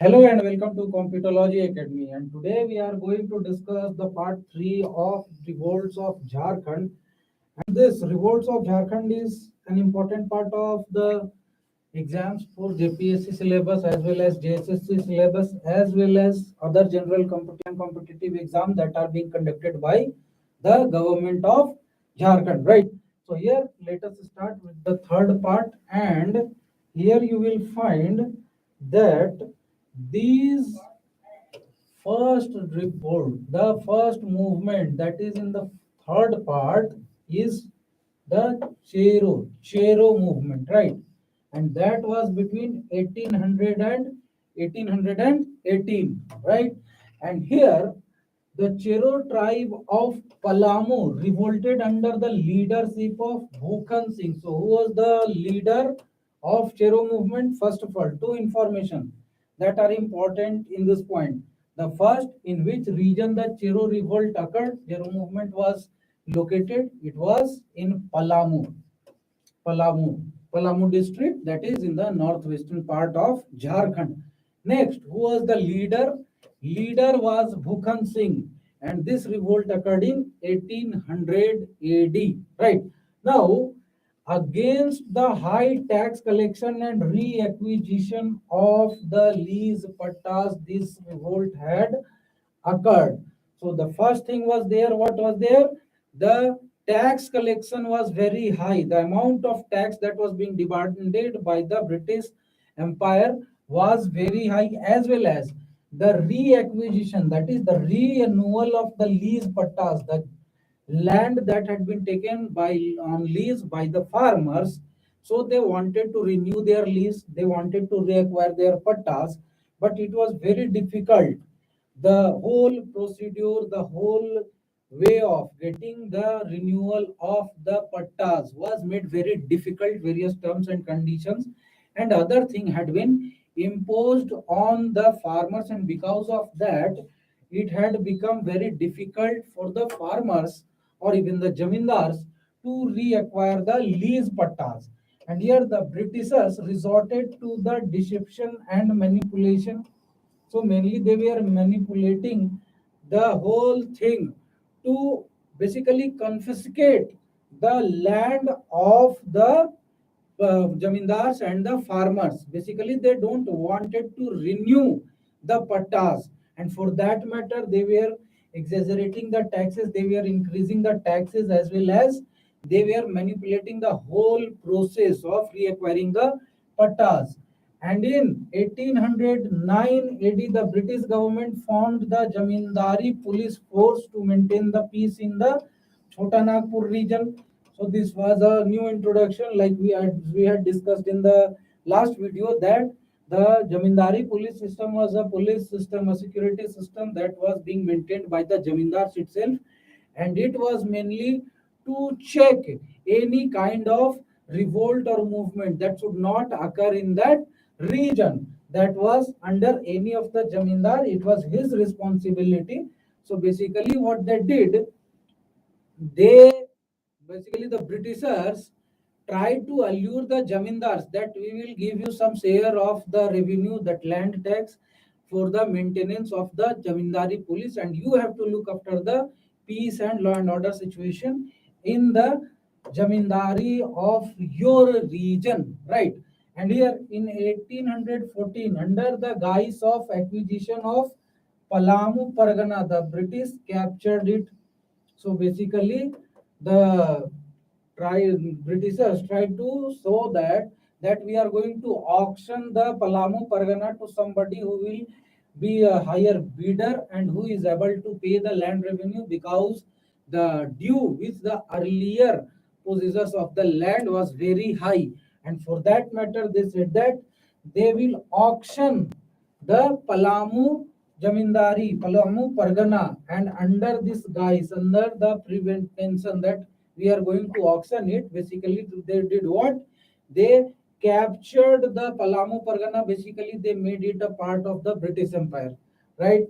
Hello and welcome to Competology Academy. And today we are going to discuss the part 3 of Revolts of Jharkhand. And this Revolts of Jharkhand is an important part of the exams for JPSC syllabus as well as JSSC syllabus as well as other general competitive exams that are being conducted by the government of Jharkhand, right? So here let us start with the third part, and here you will find that these first revolt, the first movement that is in the third part is the Chero movement, right? And that was between 1800 and 1818, right? And here the Chero tribe of Palamu revolted under the leadership of Bhukhan Singh. So, who was the leader of Chero movement? First of all, two information that are important in this point. The first, in which region the Chero revolt occurred, Chero movement was located. It was in Palamu district, that is in the northwestern part of Jharkhand. Next, who was the leader? Leader was Bhukhan Singh, and this revolt occurred in 1800 AD. Right now, against the high tax collection and reacquisition of the lease pattas, this revolt had occurred. So the first thing was there. What was there? The tax collection was very high. The amount of tax that was being demanded by the British Empire was very high, as well as the reacquisition, that is the renewal of the lease pattas, the land that had been taken by on lease by the farmers. So they wanted to renew their lease, they wanted to reacquire their pattas, but it was very difficult. The whole procedure, the whole way of getting the renewal of the pattas was made very difficult. Various terms and conditions and other thing had been imposed on the farmers, and because of that it had become very difficult for the farmers or even the jamindars to reacquire the lease pattas. And here the Britishers resorted to the deception and manipulation. So mainly they were manipulating the whole thing to basically confiscate the land of the jamindars and the farmers. Basically, they don't wanted to renew the pattas, and for that matter, they were exaggerating the taxes. They were increasing the taxes, as well as they were manipulating the whole process of reacquiring the pattas. And in 1809 AD, the British government formed the Jamindari police force to maintain the peace in the Chota Nagpur region. So this was a new introduction, like we had discussed in the last video, that the Jamindari police system was a police system, a security system that was being maintained by the Jamindars itself, and it was mainly to check any kind of revolt or movement that should not occur in that region that was under any of the Jamindar. It was his responsibility. So basically, what they did, they basically the Britishers tried to allure the jamindars that we will give you some share of the revenue, that land tax, for the maintenance of the jamindari police, and you have to look after the peace and law and order situation in the jamindari of your region, right? And here in 1814, under the guise of acquisition of Palamu Pargana, the British captured it. So basically, the Britishers tried to show that we are going to auction the Palamu Pargana to somebody who will be a higher bidder and who is able to pay the land revenue, because the due which the earlier possessors of the land was very high. And for that matter, they said that they will auction the Palamu Pargana, and under this guise, under the prevention that we are going to auction it, basically they did what? They captured the Palamu Pargana. Basically, they made it a part of the British Empire, right?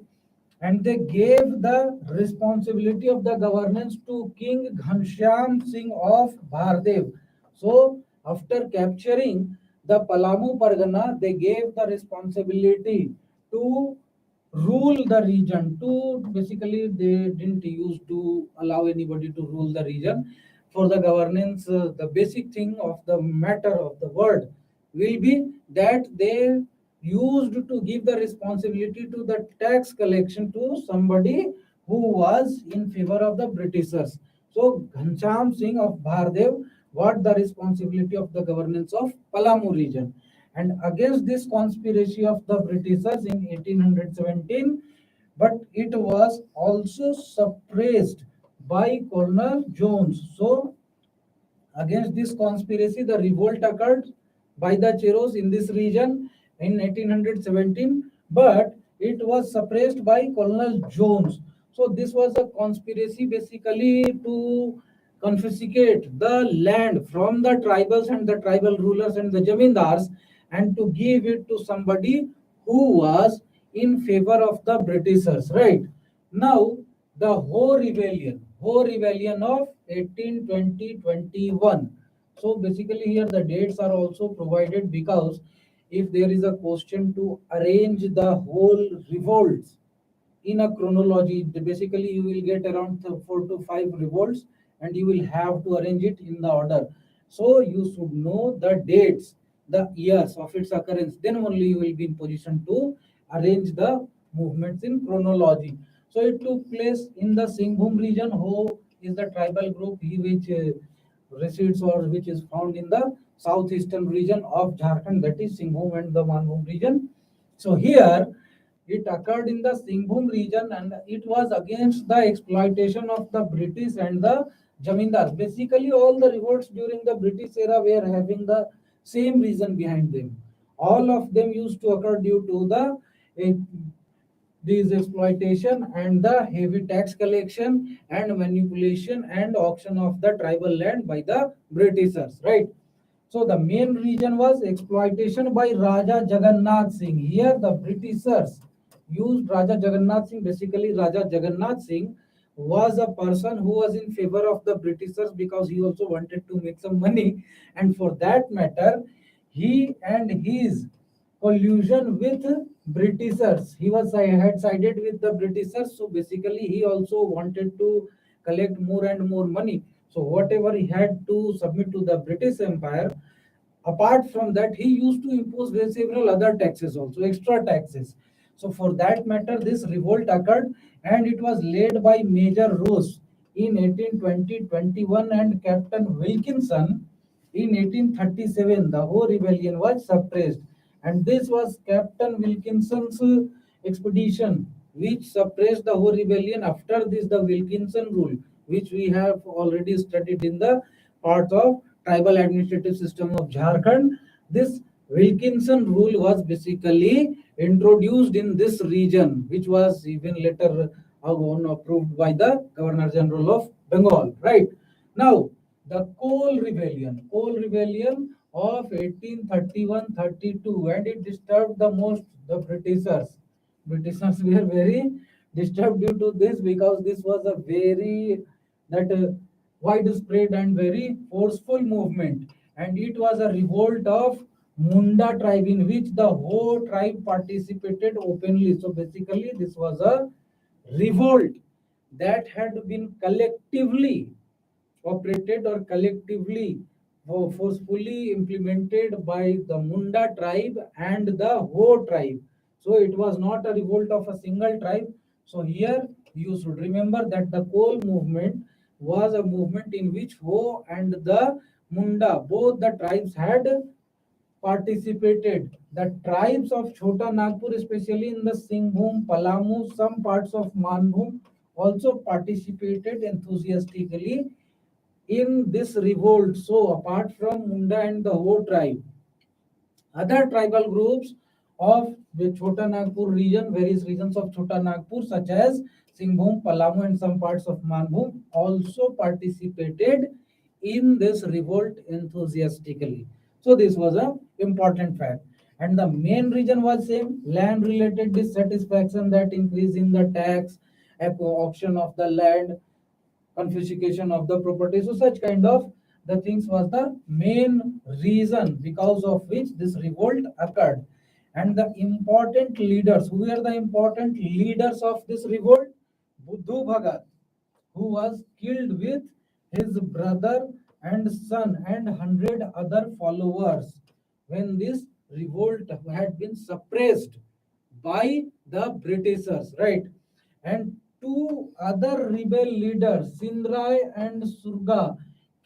And they gave the responsibility of the governance to King Ghanshyam Singh of Bhardev. So, after capturing the Palamu Pargana, they gave the responsibility to rule the region. To basically, they didn't use to allow anybody to rule the region. For the governance, the basic thing of the matter of the word will be that they used to give the responsibility to the tax collection to somebody who was in favor of the Britishers. So Ghanshyam Singh of Bhardev got the responsibility of the governance of Palamu region. And against this conspiracy of the Britishers in 1817, but it was also suppressed by Colonel Jones. So against this conspiracy, the revolt occurred by the Cheros in this region in 1817, but it was suppressed by Colonel Jones. So this was a conspiracy basically to confiscate the land from the tribals and the tribal rulers and the jamindars, and to give it to somebody who was in favor of the Britishers, right? Now, the Ho rebellion of 1820-21. So basically here the dates are also provided, because if there is a question to arrange the whole revolts in a chronology, basically you will get around 4 to 5 revolts, and you will have to arrange it in the order. So you should know the dates, the years of its occurrence, then only you will be in position to arrange the movements in chronology. So it took place in the Singhbhum region. Who is the tribal group which resides or which is found in the southeastern region of Jharkhand, that is Singhbhum and the Manbhum region. So here it occurred in the Singhbhum region, and it was against the exploitation of the British and the Jamindars. Basically, all the revolts during the British era were having the same reason behind them. All of them used to occur due to the eh, these exploitation and the heavy tax collection and manipulation and auction of the tribal land by the Britishers, right? So the main reason was exploitation by Raja Jagannath Singh. Here the Britishers used Raja Jagannath Singh. Basically, Raja Jagannath Singh was a person who was in favor of the Britishers because he also wanted to make some money, and for that matter, he and his collusion with Britishers. He was had sided with the Britishers, so basically he also wanted to collect more and more money. So whatever he had to submit to the British Empire, apart from that, he used to impose several other taxes also, extra taxes. So for that matter, this revolt occurred, and it was led by Major Ross in 1820-21 and Captain Wilkinson in 1837. The whole rebellion was suppressed, and this was Captain Wilkinson's expedition which suppressed the whole rebellion. After this, the Wilkinson rule, which we have already studied in the part of tribal administrative system of Jharkhand. This Wilkinson rule was basically introduced in this region, which was even later approved by the Governor General of Bengal. Right now, the Coal Rebellion of 1831-32, and it disturbed the most the Britishers. Britishers were very disturbed due to this, because this was a very that widespread and very forceful movement, and it was a revolt of Munda tribe in which the whole tribe participated openly. So basically, this was a revolt that had been collectively operated or collectively forcefully implemented by the Munda tribe and the Ho tribe. So it was not a revolt of a single tribe. So here you should remember that the coal movement was a movement in which Ho and the Munda, both the tribes, had participated. The tribes of Chota Nagpur, especially in the Singhbhum, Palamu, some parts of Manbhum, also participated enthusiastically in this revolt. So apart from Munda and the Ho tribe, other tribal groups of the Chota Nagpur region, various regions of Chota Nagpur, such as Singhbhum, Palamu, and some parts of Manbhum, also participated in this revolt enthusiastically. So this was a important fact. And the main reason was same: land related dissatisfaction, that increase in the tax, auction of the land, confiscation of the property. So such kind of the things was the main reason because of which this revolt occurred. And the important leaders, who were the important leaders of this revolt? Buddhu Bhagat, who was killed with his brother and son and 100 other followers when this revolt had been suppressed by the Britishers, right? And two other rebel leaders, Sindrai and Surga,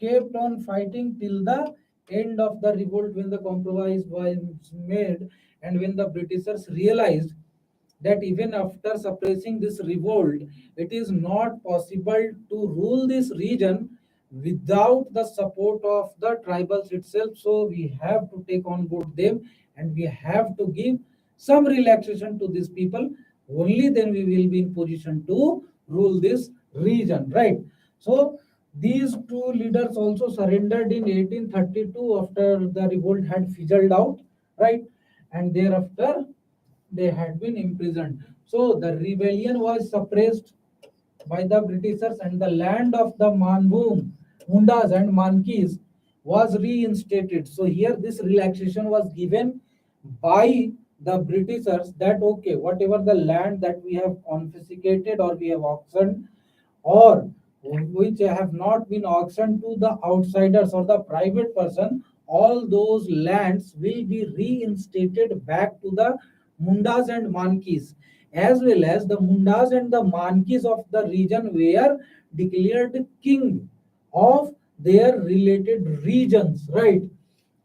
kept on fighting till the end of the revolt when the compromise was made and when the Britishers realized that even after suppressing this revolt, it is not possible to rule this region without the support of the tribals itself. So we have to take on board them and we have to give some relaxation to these people. Only then we will be in position to rule this region, right? So these two leaders also surrendered in 1832 after the revolt had fizzled out, right? And thereafter they had been imprisoned. So the rebellion was suppressed by the Britishers and the land of the Manbhum, Mundas and Mankis was reinstated. So here this relaxation was given by the Britishers that okay, whatever the land that we have confiscated or we have auctioned or which have not been auctioned to the outsiders or the private person, all those lands will be reinstated back to the Mundas and Mankis, as well as the Mundas and the Mankis of the region were declared king of their related regions, right?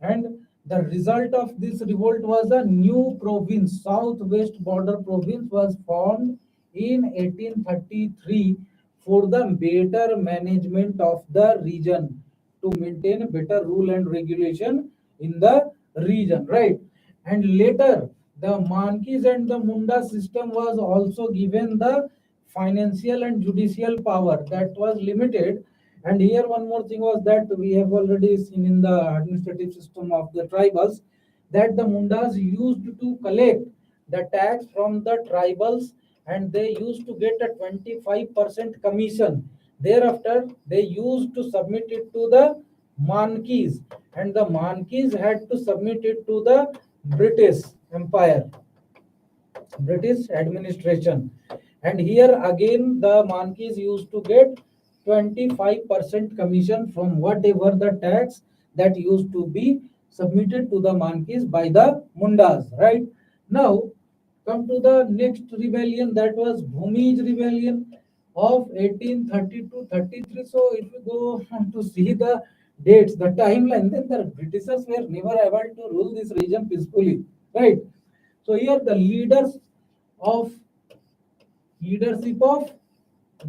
And the result of this revolt was a new province, southwest border province was formed in 1833 for the better management of the region, to maintain better rule and regulation in the region, right? And later the Mankis and the Munda system was also given the financial and judicial power that was limited. And here one more thing was that we have already seen in the administrative system of the tribals that the Mundas used to collect the tax from the tribals and they used to get a 25% commission. Thereafter, they used to submit it to the Mankis and the Mankis had to submit it to the British Empire, British administration. And here again, the Mankis used to get 25% commission from whatever the tax that used to be submitted to the Mankis by the Mundas, right? Now, come to the next rebellion, that was Bhumi's rebellion of 1832-33. So if you go on to see the dates, the timeline, then the Britishers were never able to rule this region peacefully, right? So here the of leadership of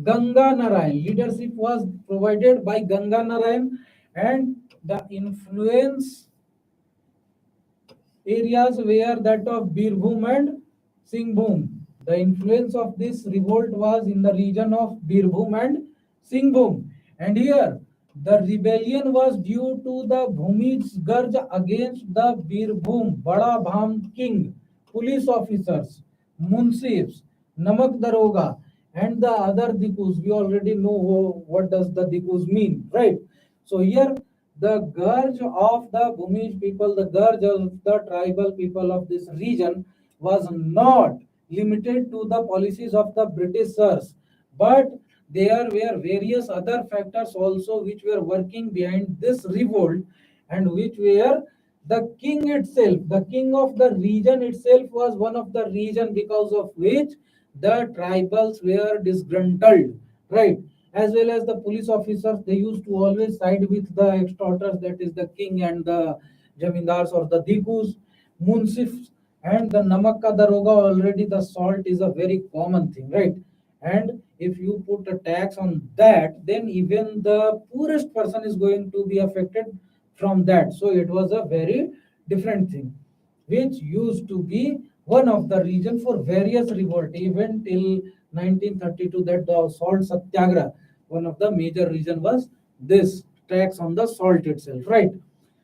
Ganga Narayan. Leadership was provided by Ganga Narayan and the influence areas were that of Birbhum and Singhbhum. The influence of this revolt was in the region of Birbhum and Singhbhum. And here the rebellion was due to the Bhumi's Garj against the Birbhum Bada Bham king, police officers, munsifs, Namak Daroga, and the other dikus. We already know what does the dikus mean, right? So here the gurge of the Bhumi's people, the gurge of the tribal people of this region was not limited to the policies of the Britishers, but there were various other factors also which were working behind this revolt and which were the king itself, the king of the region itself was one of the reason because of which the tribals were disgruntled, right? As well as the police officers, they used to always side with the extorters, that is the king and the jamindars or the dikus, munsifs, and the namakka daroga. Already the salt is a very common thing, right? And if you put a tax on that, then even the poorest person is going to be affected from that. So it was a very different thing which used to be one of the reason for various revolt even till 1932, that the salt satyagraha, one of the major reason was this tax on the salt itself, right?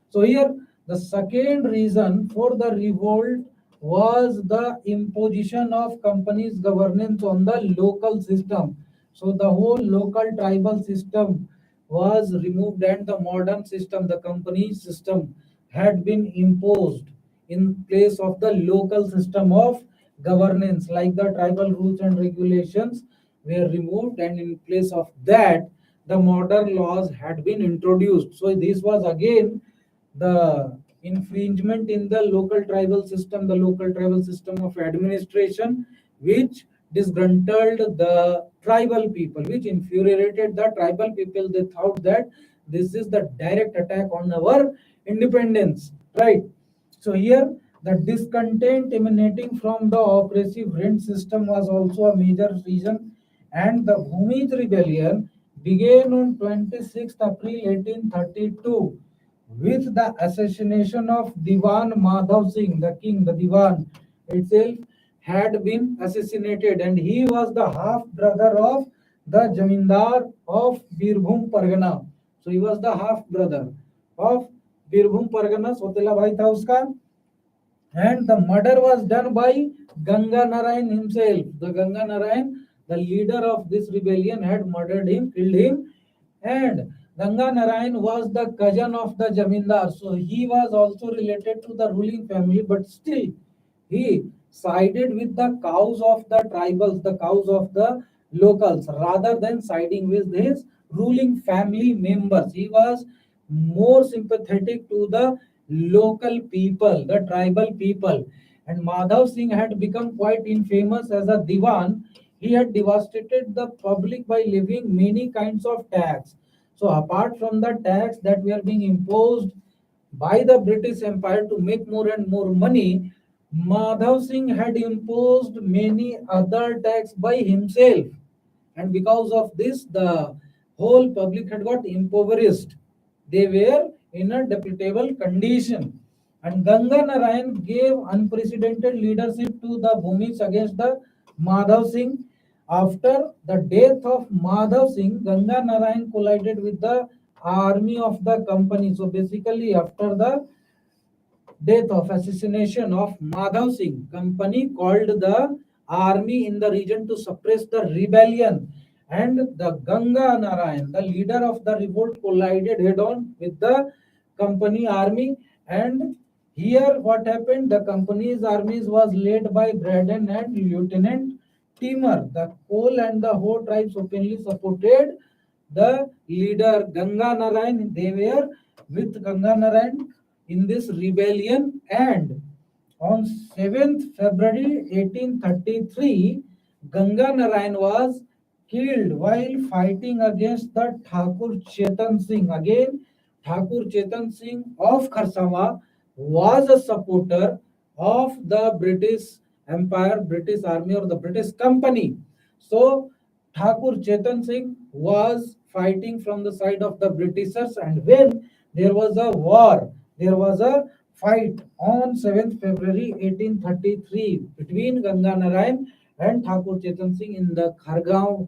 So here the second reason for the revolt was the imposition of companies governance on the local system. So the whole local tribal system was removed and the modern system, the company system, had been imposed in place of the local system of governance, like the tribal rules and regulations were removed, and in place of that the modern laws had been introduced. So this was again the infringement in the local tribal system, the local tribal system of administration, which disgruntled the tribal people, which infuriated the tribal people. They thought that this is the direct attack on our independence, right? So here the discontent emanating from the oppressive rent system was also a major reason, and the Bhumi Rebellion began on 26th April 1832 with the assassination of Diwan Madhav Singh, the king. The Diwan itself had been assassinated, and he was the half brother of the Jamindar of Birbhum Pargana. So he was the half brother of Birbhum Pargana, Sotela Bhai tha uska, and the murder was done by Ganga Narayan himself. The Ganga Narayan, the leader of this rebellion, had murdered him, killed him, and Ganga Narayan was the cousin of the Jamindar, so he was also related to the ruling family, but still he sided with the cows of the tribals, the cows of the locals, rather than siding with his ruling family members. He was more sympathetic to the local people, the tribal people. And Madhav Singh had become quite infamous as a Diwan. He had devastated the public by levying many kinds of tax. So, apart from the tax that were being imposed by the British Empire to make more and more money, Madhav Singh had imposed many other tax by himself, and because of this the whole public had got impoverished. They were in a deplorable condition, and Ganga Narayan gave unprecedented leadership to the Bhumis against the Madhav Singh. After the death of Madhav Singh, Ganga Narayan collided with the army of the company. So basically, after the death of assassination of Madhav Singh, company called the army in the region to suppress the rebellion, and the Ganga Narayan, the leader of the revolt, collided head on with the company army. And here what happened, the company's armies was led by Braden and Lieutenant Timur. The Kol and the Ho tribes openly supported the leader Ganga Narayan. They were with Ganga Narayan in this rebellion, and on 7th February 1833, Ganga Narayan was killed while fighting against the Thakur Chetan Singh. Again, Thakur Chetan Singh of Kharsawa was a supporter of the British Empire, British Army, or the British Company. So, Thakur Chetan Singh was fighting from the side of the Britishers, and when there was a war, there was a fight on 7th February 1833 between Ganga Narayan and Thakur Chetan Singh in the Khargaon,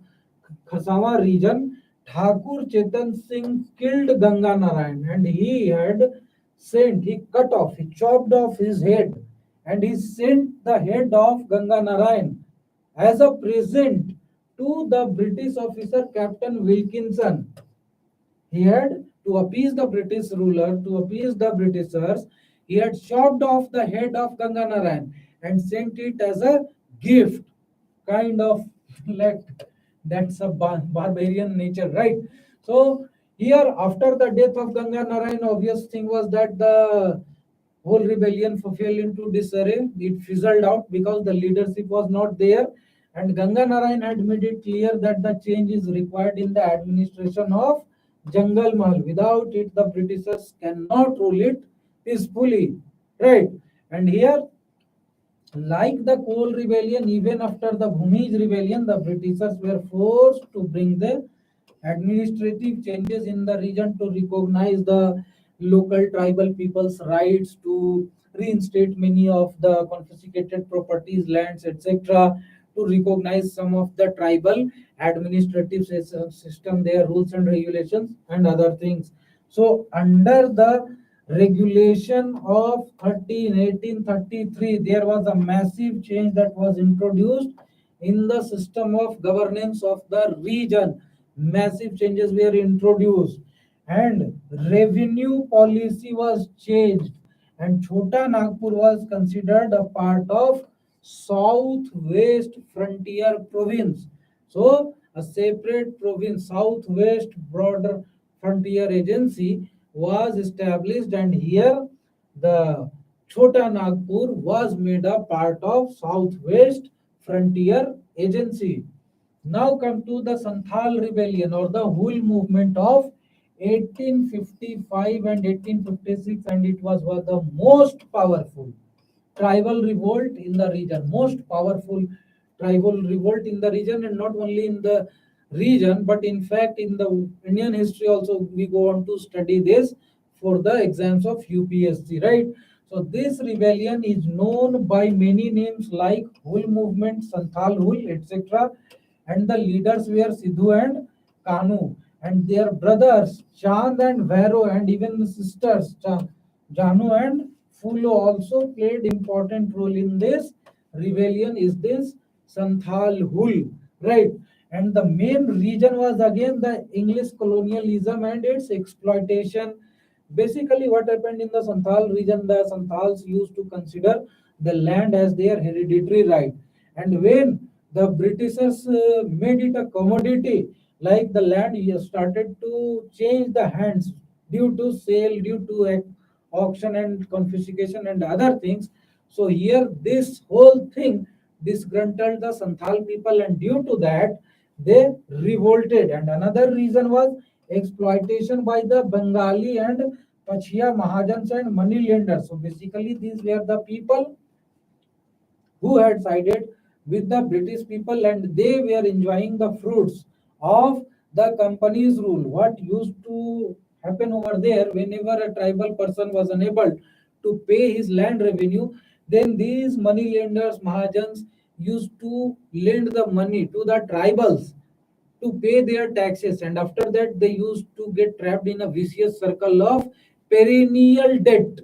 Kharsawa region. Thakur Chetan Singh killed Ganga Narayan, and he cut off, he chopped off his head, and he sent the head of Ganga Narayan as a present to the British officer Captain Wilkinson. He had, to appease the British ruler, to appease the Britishers, he had chopped off the head of Ganga Narayan and sent it as a gift, kind of like that's a barbarian nature, right? So here, after the death of Ganga Narayan, obvious thing was that the whole rebellion fell into disarray. It fizzled out because the leadership was not there, and Ganga Narayan had made it clear that the change is required in the administration of Jungle Mahal. Without it, the Britishers cannot rule it peacefully, right? And here, like the Coal Rebellion, even after the Bhumi Rebellion, the Britishers were forced to bring the administrative changes in the region to recognize the local tribal people's rights, to reinstate many of the confiscated properties, lands, etc., to recognize some of the tribal administrative system, their rules and regulations, and other things. So, under the regulation of 1833, there was a massive change that was introduced in the system of governance of the region. Massive changes were introduced, and revenue policy was changed, and Chota Nagpur was considered a part of Southwest Frontier Province. So, a separate province, Southwest Border Frontier Agency, was established, and here the Chota Nagpur was made a part of Southwest Frontier Agency. Now come to the Santhal Rebellion or the Hul movement of 1855 and 1856, and it was one of the most powerful tribal revolt in the region, most powerful tribal revolt in the region, and not only in the region, but in fact in the Indian history also we go on to study this for the exams of UPSC, right? So this rebellion is known by many names like Hul movement, Santhal Hul, etc. And the leaders were Sidhu and Kanu, and their brothers Chand and Vairo, and even the sisters Janu and Fulo also played important role in this rebellion. Is this Santhal Hul, right? And the main reason was again the English colonialism and its exploitation. Basically, what happened in the Santhal region, the Santhals used to consider the land as their hereditary right. And when the Britishers made it a commodity, like the land started to change the hands due to sale, due to auction and confiscation and other things. So here this whole thing disgruntled the Santhal people, and due to that they revolted. And another reason was exploitation by the Bengali and Pachia Mahajans and money lenders. So basically these were the people who had sided with the British people, and they were enjoying the fruits of the company's rule. What used to happen over there, whenever a tribal person was unable to pay his land revenue, then these money lenders, Mahajans, used to lend the money to the tribals to pay their taxes, and after that they used to get trapped in a vicious circle of perennial debt,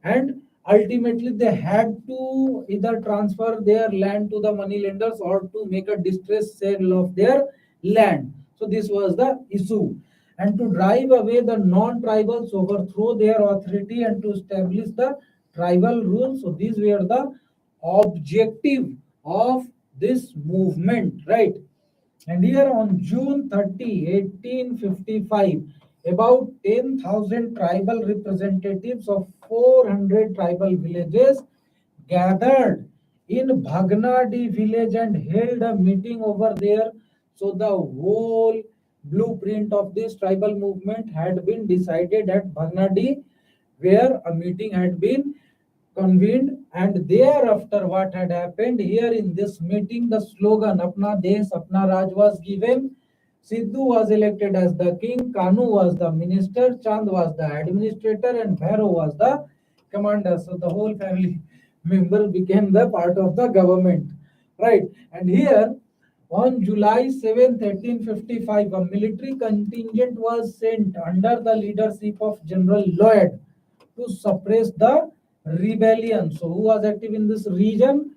and ultimately they had to either transfer their land to the money lenders or to make a distressed sale of their land. So this was the issue, and to drive away the non-tribals, overthrow their authority, and to establish the tribal rules. So these were the objective of this movement, right? And here on June 30, 1855, about 10,000 tribal representatives of 400 tribal villages gathered in Bhagnadi village and held a meeting over there. So the whole blueprint of this tribal movement had been decided at Bhagnadi, where a meeting had been convened. And thereafter what had happened here in this meeting, the slogan Apna Desh Apna Raj was given. Sidhu was elected as the king, Kanu was the minister, Chand was the administrator, and Bhairo was the commander. So the whole family member became the part of the government, right? And here on July 7th, 1855, a military contingent was sent under the leadership of General Lloyd to suppress the rebellion. So, who was active in this region?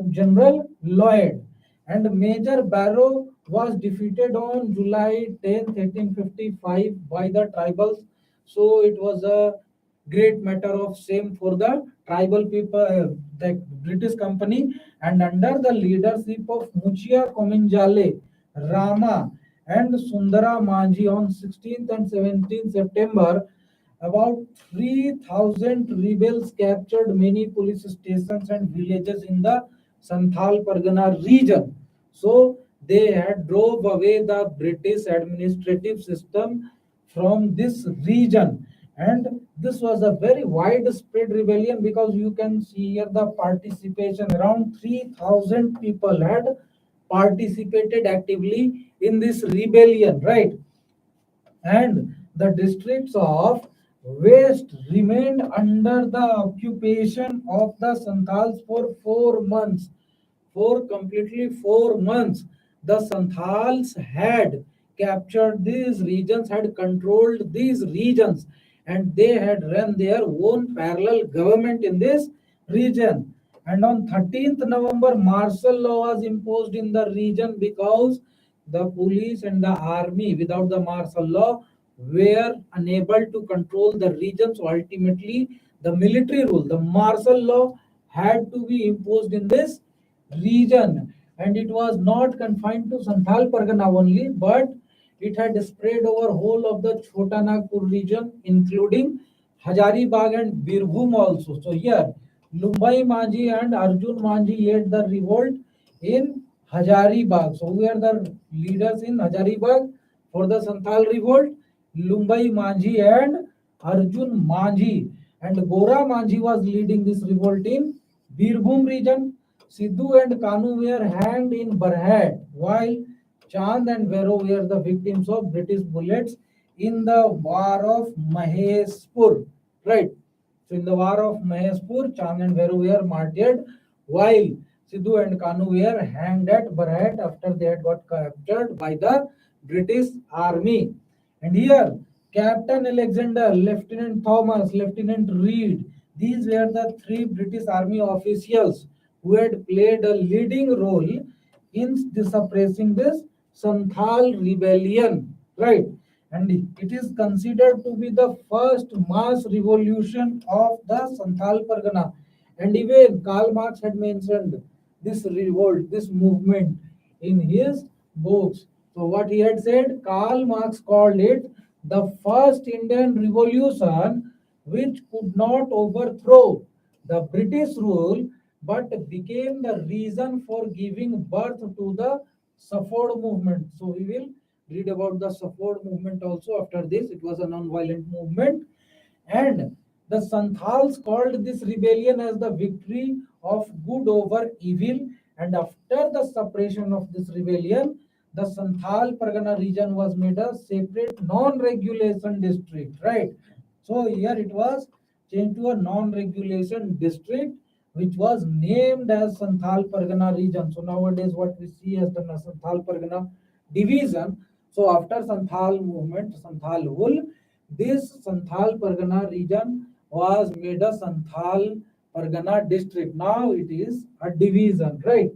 General Lloyd. And Major Barrow was defeated on July 10th, 1855 by the tribals. So, it was a great matter of shame for the tribal people, the British company, and under the leadership of Muchia Kominjale, Rama, and Sundara Manji on 16th and 17th September, about 3,000 rebels captured many police stations and villages in the Santhal Pargana region. So they had drove away the British administrative system from this region. And this was a very widespread rebellion, because you can see here the participation. Around 3,000 people had participated actively in this rebellion, right? And the districts of West remained under the occupation of the Santals for 4 months. For completely 4 months, the Santals had captured these regions, had controlled these regions, and they had run their own parallel government in this region. And on 13th November, martial law was imposed in the region, because the police and the army, without the martial law, were unable to control the region. So ultimately, the military rule, the martial law had to be imposed in this region, and it was not confined to Santhal Pargana only, but it had spread over whole of the Chota Nagpur region, including Hazaribagh and Birbhum also. So here, Lumbai Manjhi and Arjun Manjhi led the revolt in Hazaribagh. So who are the leaders in Hazaribagh for the Santhal revolt? Lumbai Manjhi and Arjun Manjhi. And Gora Manjhi was leading this revolt in Birbhum region. Sidhu and Kanu were hanged in Barhat, while Chand and Vero were the victims of British bullets in the War of Maheshpur. Right. So in the War of Maheshpur, Chand and Vero were martyred, while Sidhu and Kanu were hanged at Barhat after they had got captured by the British Army. And here, Captain Alexander, Lieutenant Thomas, Lieutenant Reed, these were the three British Army officials who had played a leading role in suppressing this Santhal Rebellion, right? And it is considered to be the first mass revolution of the Santhal Pargana. And even Karl Marx had mentioned this revolt, this movement in his books. So what he had said, Karl Marx called it the first Indian revolution, which could not overthrow the British rule but became the reason for giving birth to the Safford movement. So we will read about the Safford movement also after this. It was a non-violent movement, and the Santhals called this rebellion as the victory of good over evil. And after the suppression of this rebellion, the Santhal Pargana region was made a separate non-regulation district, right? So here it was changed to a non-regulation district, which was named as Santhal Pargana region. So nowadays what we see as the Santhal Pargana division. So after Santhal movement, Santhal Hul, this Santhal Pargana region was made a Santhal Pargana district. Now it is a division, right?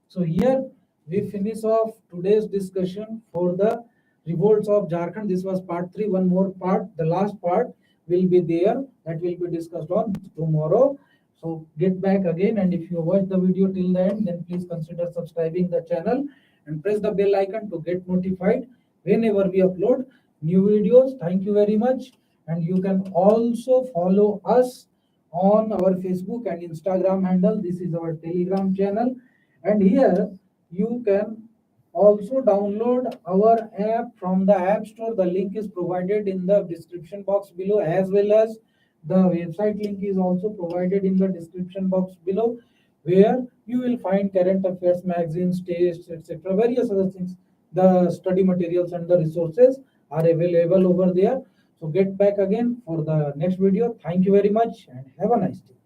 So here we finish off today's discussion for the revolts of Jharkhand. This was part 3. One more part, the last part will be there, that will be discussed on tomorrow. So get back again, and if you watch the video till the end, then please consider subscribing the channel and press the bell icon to get notified whenever we upload new videos. Thank you very much. And you can also follow us on our Facebook and Instagram handle. This is our Telegram channel, and here you can also download our app from the App Store. The link is provided in the description box below, as well as the website link is also provided in the description box below, where you will find current affairs, magazines, tests, etc. Various other things. The study materials and the resources are available over there. So get back again for the next video. Thank you very much and have a nice day.